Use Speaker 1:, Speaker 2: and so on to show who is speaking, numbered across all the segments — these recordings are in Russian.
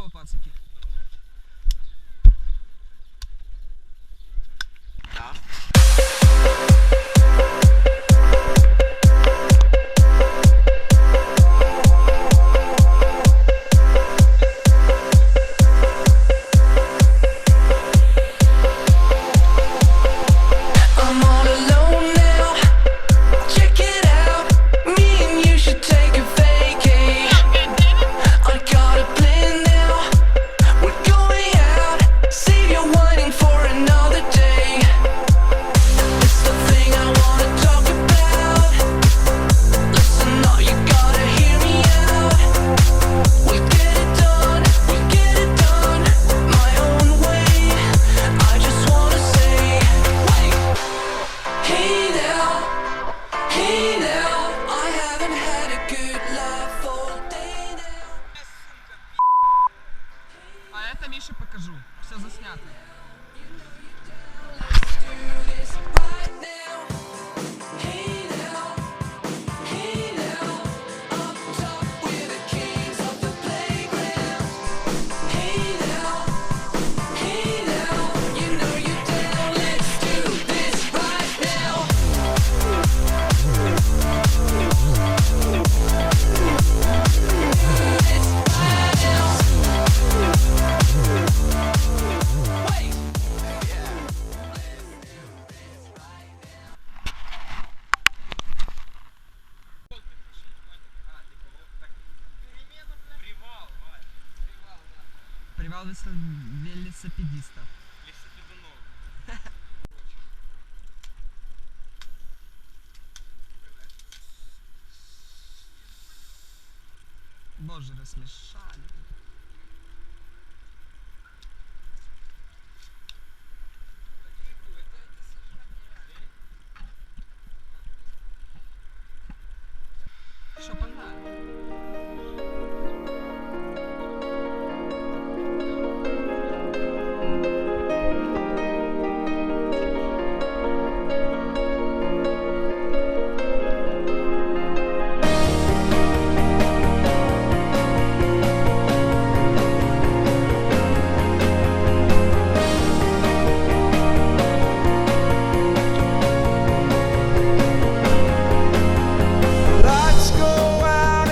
Speaker 1: Здорово, пацики.
Speaker 2: Да.
Speaker 3: I'm all alone now. Check it out. Me and you should take a vacay. I got a plan now. We're going out. Save your whining for another day. It's the thing I wanna talk about. Listen up, you gotta hear me out. We'll get it done. We'll get it done my own way. I just wanna say, wait. Hey now, I haven't had a good laugh all day now.
Speaker 1: А это Мише покажу. Все заснято.
Speaker 3: Let's do this right now. Hey now, up top we're the kings of the playground. Hey now, you know you're down. Let's do this right now. Wait.
Speaker 1: Привал велосипедиста. Боже, рассмешали. Что, погнали?
Speaker 4: Lights go out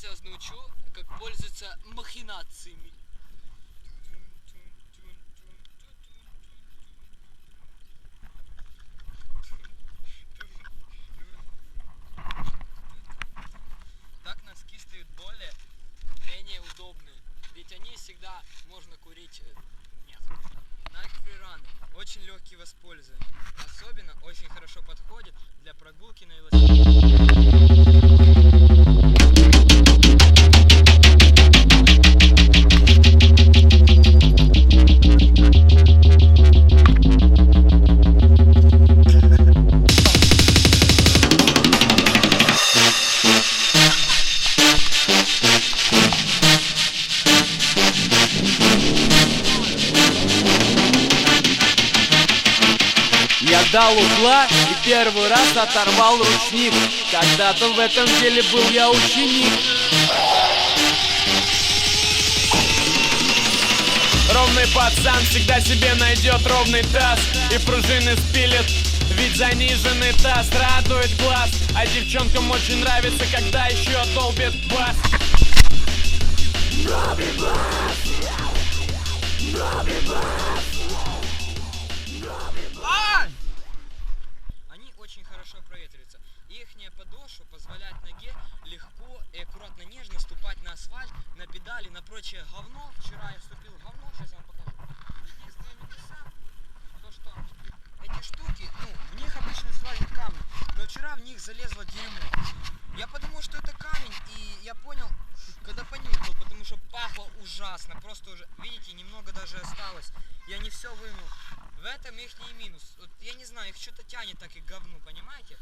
Speaker 2: Сейчас я вас научу, как пользоваться махинациями. Так носки стают менее удобные, ведь они всегда можно курить. Нет. Nike Free Run очень легкий в использовании, особенно очень хорошо подходит для прогулки на велосипеде.
Speaker 4: Я дал угла и первый раз оторвал ручник. Когда-то в этом деле был я ученик. Ровный пацан всегда себе найдет ровный таз и пружины спилит, ведь заниженный таз радует глаз. А девчонкам очень нравится, когда еще долбит бас.
Speaker 2: Они очень хорошо проветриваются. Ихняя подошва позволяет ноге легко и аккуратно, нежно ступать на асфальт, на педали, на прочее говно. Вчера я вступил в говно, сейчас я вам покажу. Единственное минуса, то что эти штуки, в них обычно залазят камни, но вчера в них залезло дерьмо. Я подумал, что это камень, и я понял, когда понюхал, потому что пахло ужасно. Просто уже, видите, немного даже осталось. Я не все вынул. В этом их не минус. Вот, я не знаю, их что-то тянет так и к говну, понимаете?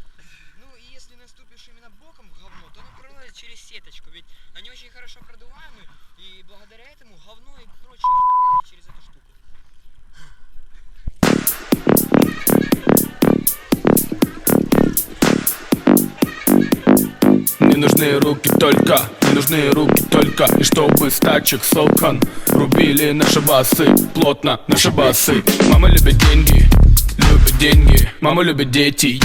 Speaker 2: Ну и если наступишь именно боком в говно, то оно пролазит через сеточку. Ведь они очень хорошо продуваемы, и благодаря этому говно и прочее пролазит через эту штуку.
Speaker 4: Мне нужны руки только, мне нужны руки только. И чтобы с тачек с окон рубили наши басы, плотно наши басы. Мама любит деньги, мама любит дети,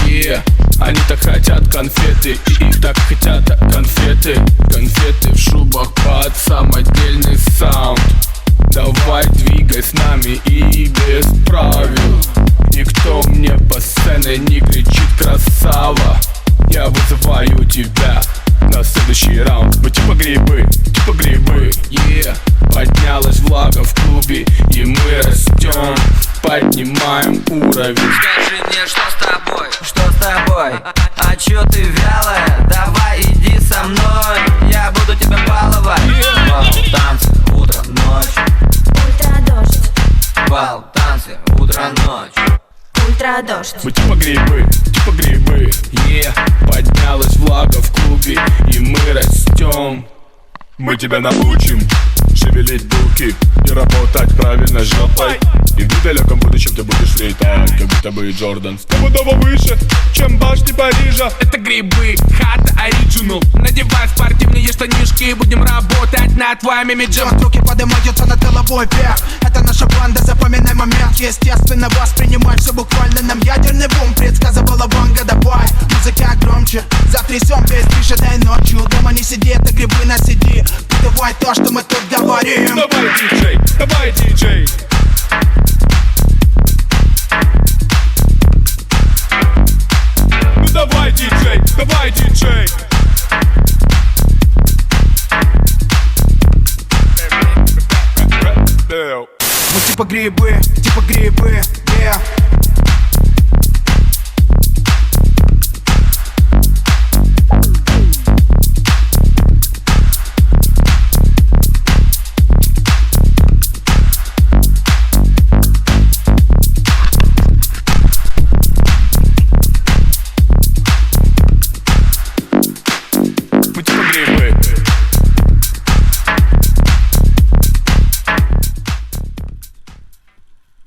Speaker 4: Они так хотят конфеты, и так хотят конфеты. Конфеты в шубах под самодельный саунд. Давай двигай с нами и без правил. Никто мне по сцене не кричит красава. Я вызываю тебя на следующий раунд. Мы типа грибы, Поднялась влага в клубе, и мы растем, поднимаем уровень.
Speaker 5: Скажи мне, что с тобой? Что с тобой? А чё ты вялая? Давай иди со мной, я буду тебя баловать. Бал, танцы, утро, ночь.
Speaker 6: Ультрадождь,
Speaker 5: Бал, танцы, утро, ночь.
Speaker 6: ультрадождь.
Speaker 4: Мы типа грибы, Поднялась влага в клубе, и мы растем. Мы тебя научим шевелить булки и работать правильно жопой. И в недалеком будущем ты будешь летать, как будто бы Джордан стопудово выше, чем башни Парижа. Это грибы, хата оригинал. Надевай спортивные штанишки, будем работать над твоим имиджем.
Speaker 7: Руки поднимаются над головой вверх. Это наша банда, запоминай момент. Естественно, воспринимай все буквально. Нам ядерный бум предсказывала Ванга. Давай, музыка громче, затрясем весь движ этой ночью. Дома не сиди, это грибы на CD. Давай то, что мы тут говорим.
Speaker 4: Давай, диджей, давай, диджей. Ну давай, диджей, давай, диджей.
Speaker 7: Мы типа грибы,